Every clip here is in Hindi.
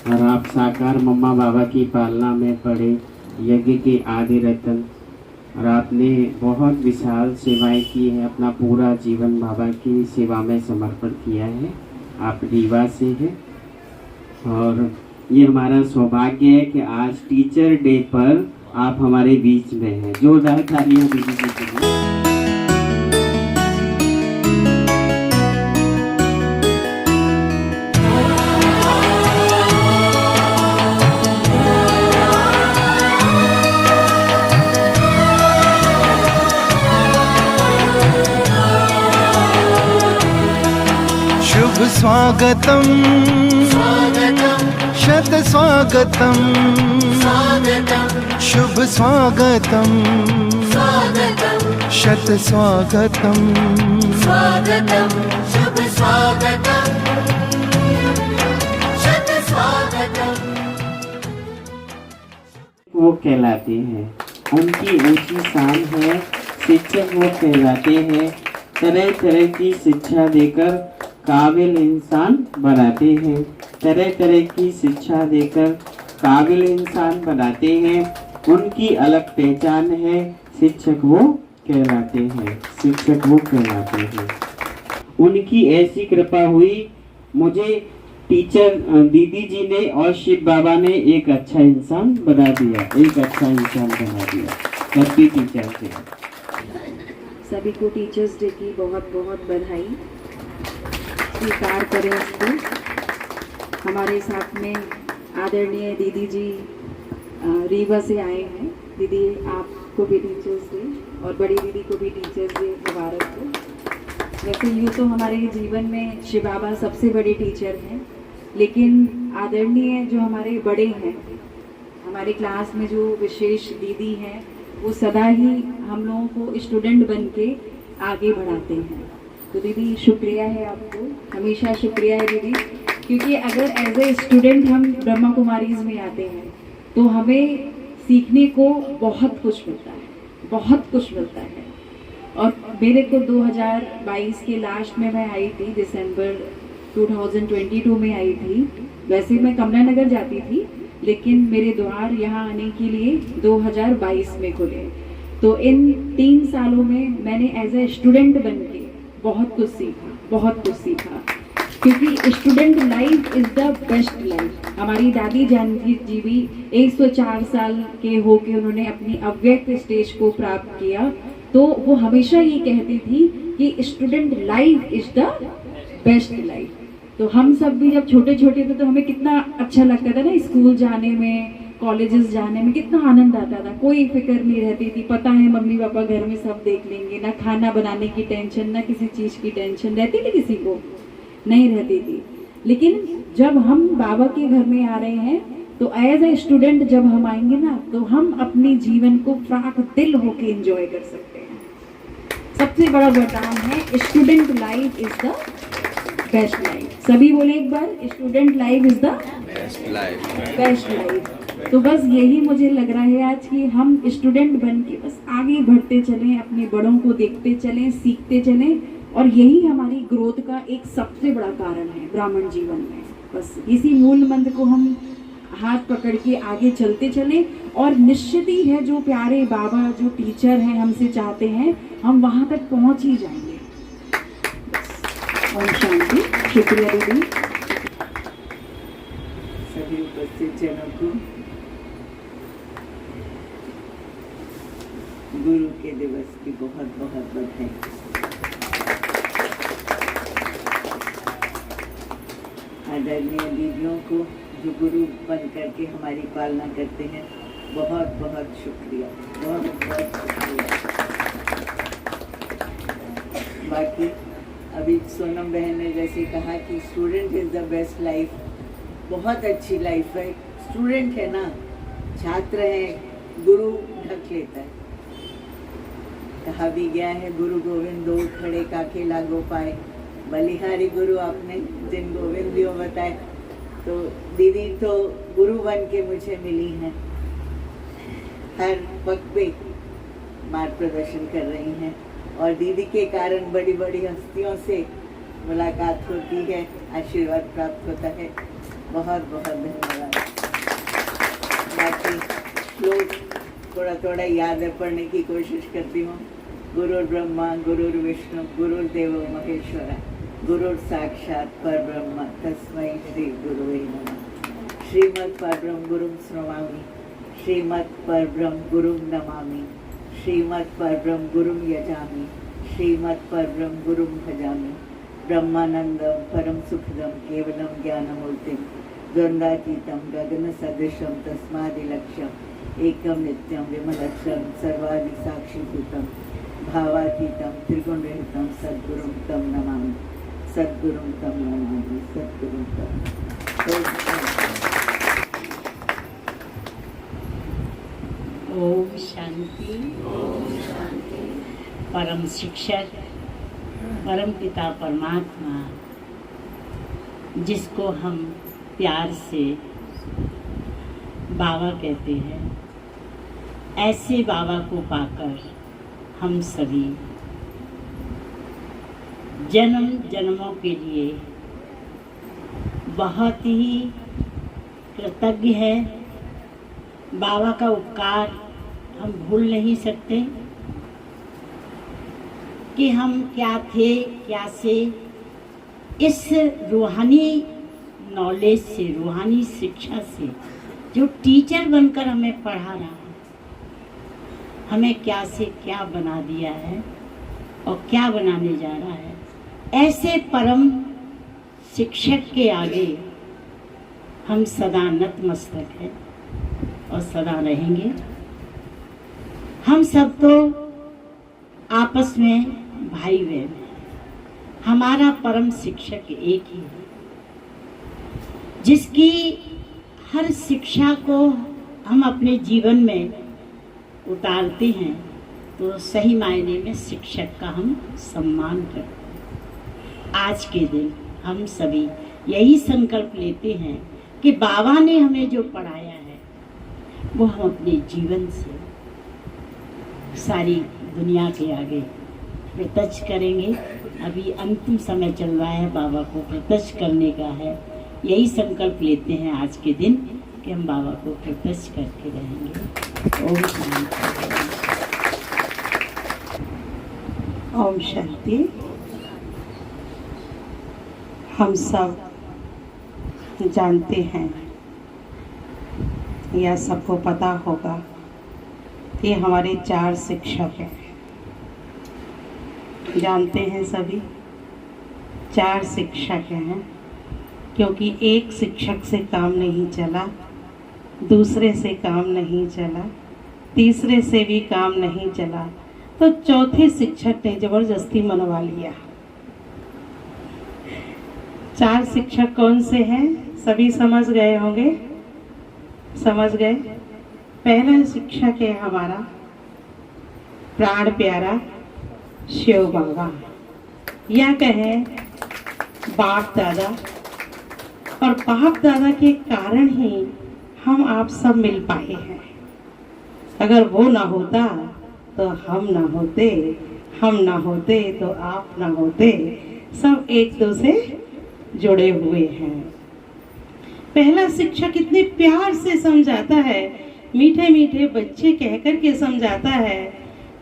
और आप साकार मम्मा बाबा की पालना में पड़े यज्ञ के आदि रतन, और आपने बहुत विशाल सेवाएं की है, अपना पूरा जीवन बाबा की सेवा में समर्पण किया है। आप रीवा से हैं और ये हमारा सौभाग्य है कि आज टीचर डे पर आप हमारे बीच में हैं। जोरदार तालियां दीदी जी के लिए। शुभ स्वागतम शत स्वागतम शुभ स्वागतम शत स्वागतम शुभ स्वागतम शत स्वागतम। वो कहलाते हैं, उनकी ऊंची शान है। शिक्षक वो कहलाते हैं, तरह तरह की शिक्षा देकर काबिल इंसान बनाते हैं। तरह तरह की शिक्षा देकर काबिल इंसान बनाते हैं। उनकी अलग पहचान है, शिक्षक वो कहलाते हैं, शिक्षक वो कहलाते हैं। उनकी ऐसी कृपा हुई, मुझे टीचर दीदी जी ने और शिव बाबा ने एक अच्छा इंसान बना दिया, एक अच्छा इंसान बना दिया। सभी टीचर थे। सभी को टीचर्स डे की बहुत बहुत बधाई। स्वीकार करें उसको। हमारे साथ में आदरणीय दीदी जी रीवा से आए हैं। दीदी आपको भी टीचर्स डे और बड़ी दीदी को भी टीचर्स डे मुबारक हो। वैसे यूँ तो हमारे जीवन में शिव बाबा सबसे बड़े टीचर हैं, लेकिन आदरणीय जो हमारे बड़े हैं, हमारे क्लास में जो विशेष दीदी हैं, वो सदा ही हम लोगों को स्टूडेंट बन के आगे बढ़ाते हैं। तो दीदी शुक्रिया है आपको, हमेशा शुक्रिया है दीदी, क्योंकि अगर एज ए स्टूडेंट हम ब्रह्मा कुमारीज में आते हैं तो हमें सीखने को बहुत कुछ मिलता है, बहुत कुछ मिलता है। और मेरे को 2022 के लास्ट में मैं आई थी, दिसंबर 2022 में आई थी। वैसे मैं कमला नगर जाती थी, लेकिन मेरे द्वार यहाँ आने के लिए 2022 में खुले। तो इन 3 सालों में मैंने एज ए स्टूडेंट बन के बहुत कुछ सीखा, बहुत कुछ सीखा, क्योंकि student life is the best life. हमारी दादी जानकी जी भी 104 साल के होके उन्होंने अपनी अव्यक्त स्टेज को प्राप्त किया, तो वो हमेशा ये कहती थी कि student life is the best life. तो हम सब भी जब छोटे छोटे थे तो हमें कितना अच्छा लगता था ना, स्कूल जाने में, कॉलेजेस जाने में कितना आनंद आता था। कोई फिक्र नहीं रहती थी, पता है मम्मी पापा घर में सब देख लेंगे, ना खाना बनाने की टेंशन, ना किसी चीज़ की टेंशन रहती थी, किसी को नहीं रहती थी। लेकिन जब हम बाबा के घर में आ रहे हैं तो एज ए स्टूडेंट जब हम आएंगे ना, तो हम अपने जीवन को फ्राक दिल होके एंजॉय कर सकते हैं। सबसे बड़ा वरदान है, student life is the best life. सभी बोले एक बार, student life is the best life, best life. तो बस यही मुझे लग रहा है आज कि हम स्टूडेंट बन के बस आगे बढ़ते चलें, अपने बड़ों को देखते चलें, सीखते चलें, और यही हमारी ग्रोथ का एक सबसे बड़ा कारण है ब्राह्मण जीवन में। बस इसी मूल मंत्र को हम हाथ पकड़ के आगे चलते चलें, और निश्चित ही है जो प्यारे बाबा जो टीचर हैं हमसे चाहते हैं, हम वहाँ तक पहुँच ही जाएंगे। ओम शांति। शुक्रिया दीदी। सभी उपस्थित जनों को गुरु के दिवस की बहुत बहुत बधाई। आदरणीय दीदियों को जो गुरु बन करके हमारी पालना करते हैं, बहुत बहुत शुक्रिया, बहुत बहुत शुक्रिया। बाकी अभी सोनम बहन ने जैसे कहा कि student is the best life, बहुत अच्छी लाइफ है। स्टूडेंट है ना, छात्र है, गुरु ढक लेता है। कहा भी गया है, गुरु गोविंद दो खड़े काके लागो पाए, बलिहारी गुरु आपने जिन गोविंद दियो बताए। तो दीदी तो गुरु बन के मुझे मिली हैं, हर वक्त पे मार्ग प्रदर्शन कर रही हैं, और दीदी के कारण बड़ी बड़ी हस्तियों से मुलाकात होती है, आशीर्वाद प्राप्त होता है। बहुत बहुत धन्यवाद। बाकी श्लोक थोड़ा थोड़ा याद है, पढ़ने की कोशिश करती हूँ। गुरुर् ब्रह्मा गुरुर्विष्णु गुरुर्देवो महेश्वरा गुरुर् साक्षात् परब्रह्म तस्मै श्री गुरुवे नमः। श्रीमद् परब्रह्म गुरुं स्नमामि, श्रीमद् परब्रह्म गुरुं नमामि, श्रीमद् परब्रह्म गुरुं यजामि, श्रीमद् परब्रह्म गुरुं भजामि। ब्रह्मानंदं परम सुखदं केवलं ज्ञानमूर्तिं द्वन्द्वातीतं गगनसदृशं तस्मादिलक्ष्यम् एकं नित्यं विमलक्षं सर्वादिसाक्षिभूतं भावातीतं त्रिगुणरहितं सद्गुरुं तं नमामि, सद्गुरुं तं नमामि, सद्गुरुं तं। ओम शांति। परम शिक्षक परम पिता परमात्मा, जिसको हम प्यार से बाबा कहते हैं, ऐसे बाबा को पाकर हम सभी जन्म जन्मों के लिए बहुत ही कृतज्ञ है। बाबा का उपकार हम भूल नहीं सकते कि हम क्या थे, क्या से इस रूहानी नॉलेज से, रूहानी शिक्षा से, जो टीचर बनकर हमें पढ़ा रहा है, हमें क्या से क्या बना दिया है और क्या बनाने जा रहा है। ऐसे परम शिक्षक के आगे हम सदा नतमस्तक हैं और सदा रहेंगे। हम सब तो आपस में भाई बहन हैं। हमारा परम शिक्षक एक ही है, जिसकी हर शिक्षा को हम अपने जीवन में उतारते हैं, तो सही मायने में शिक्षक का हम सम्मान करते हैं। आज के दिन हम सभी यही संकल्प लेते हैं कि बाबा ने हमें जो पढ़ाया है वो हम अपने जीवन से सारी दुनिया के आगे प्रत्यक्ष करेंगे। अभी अंतिम समय चल रहा है, बाबा को प्रत्यक्ष करने का है। यही संकल्प लेते हैं आज के दिन कि हम बाबा को प्रत्यक्ष करके रहेंगे। ओम शांति। ओम शांति। हम सब जानते हैं या सबको पता होगा कि हमारे 4 शिक्षक हैं। जानते हैं सभी 4 शिक्षक हैं, क्योंकि एक शिक्षक से काम नहीं चला, दूसरे से काम नहीं चला, तीसरे से भी काम नहीं चला, तो चौथे शिक्षक ने जबरदस्ती मनवा लिया। 4 शिक्षक कौन से हैं सभी समझ गए होंगे, समझ गए। पहला शिक्षक है हमारा प्राण प्यारा शिव बाबा, या कहें बाप दादा। और बाप दादा के कारण ही हम आप सब मिल पाए हैं। अगर वो ना होता तो हम ना होते, हम ना होते तो आप ना होते। सब एक दूसरे जुड़े हुए हैं। पहला शिक्षक इतने प्यार से समझाता है, मीठे मीठे बच्चे कहकर के समझाता है,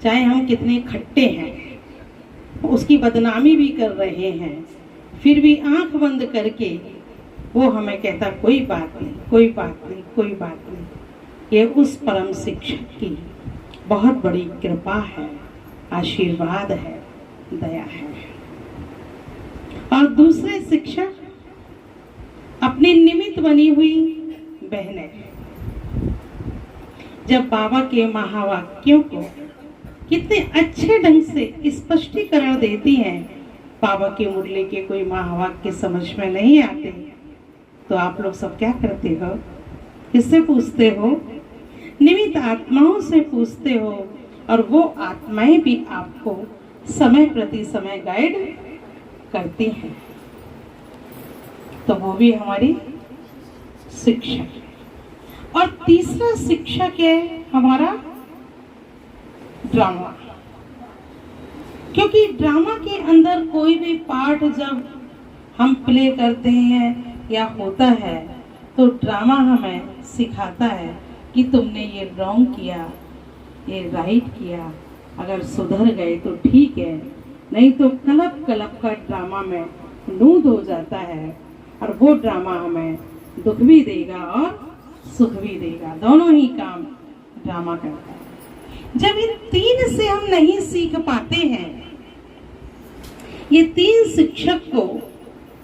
चाहे हम कितने खट्टे हैं, उसकी बदनामी भी कर रहे हैं, फिर भी आंख बंद करके वो हमें कहता कोई बात नहीं, कोई बात नहीं, कोई बात नहीं। ये उस परम शिक्षक की बहुत बड़ी कृपा है, आशीर्वाद है, दया है। और दूसरे शिक्षक अपनी निमित्त बनी हुई बहनें, जब बाबा के महावाक्यों को कितने अच्छे ढंग से स्पष्टीकरण देती हैं। बाबा के मुरली के कोई महावाक्य समझ में नहीं आते, तो आप लोग सब क्या करते हो, किससे पूछते हो? निमित्त आत्माओं से पूछते हो, और वो आत्माएं भी आपको समय प्रति समय गाइड करती हैं। तो वो भी हमारी शिक्षक। और तीसरा शिक्षक है हमारा ड्रामा, क्योंकि ड्रामा के अंदर कोई भी पार्ट जब हम प्ले करते हैं या होता है, तो ड्रामा हमें सिखाता है कि तुमने ये रॉन्ग किया, ये राइट किया, अगर सुधर गए तो ठीक है, नहीं तो कलप कलप का ड्रामा में नूद हो जाता है और वो ड्रामा हमें दुख भी देगा और सुख भी देगा, दोनों ही काम ड्रामा करता है। जब इन तीन से हम नहीं सीख पाते हैं, ये तीन शिक्षक को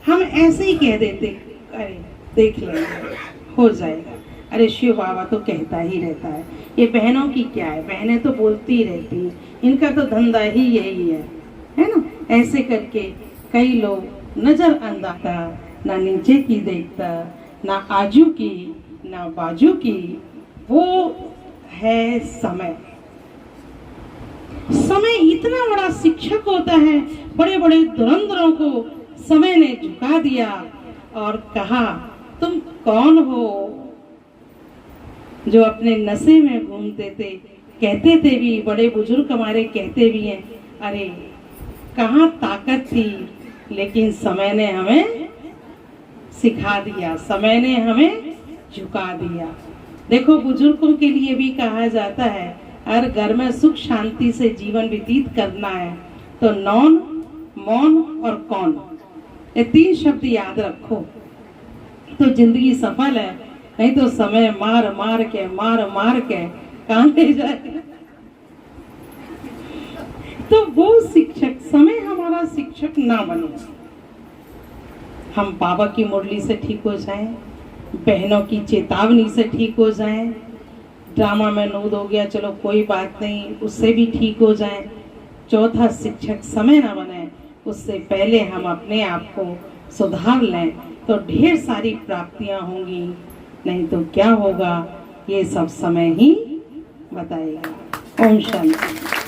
हम ऐसे ही कह देते, अरे देख लेंगे हो जाएगा, अरे शिव बाबा तो कहता ही रहता है, ये बहनों की क्या है, बहनें तो बोलती ही रहती हैं, इनका तो धंधा ही यही है ना। ऐसे करके कई लोग नजरअंदाज, ना नीचे की देखता, ना आजू की ना बाजू की, वो है समय। समय इतना बड़ा शिक्षक होता है, बड़े बड़े धुरंधरों को समय ने झुका दिया और कहा तुम कौन हो जो अपने नशे में घूमते थे। कहते थे भी, बड़े बुजुर्ग हमारे कहते भी हैं, अरे कहाँ ताकत थी, लेकिन समय ने हमें सिखा दिया, समय ने हमें झुका दिया। देखो बुजुर्गों के लिए भी कहा जाता है, अगर घर में सुख शांति से जीवन व्यतीत करना है तो नौन, मौन और कौन, ये तीन शब्द याद रखो तो जिंदगी सफल है, नहीं तो समय मार मार के कहाँ ले जाएगा। तो वो शिक्षक, समय हमारा शिक्षक ना बने। हम बाबा की मुरली से ठीक हो जाएं, बहनों की चेतावनी से ठीक हो जाएं, ड्रामा में नूद हो गया चलो कोई बात नहीं, उससे भी ठीक हो जाएं। चौथा शिक्षक समय ना बने, उससे पहले हम अपने आप को सुधार लें तो ढेर सारी प्राप्तियां होंगी, नहीं तो क्या होगा ये सब समय ही बताएगा। ओम शांति।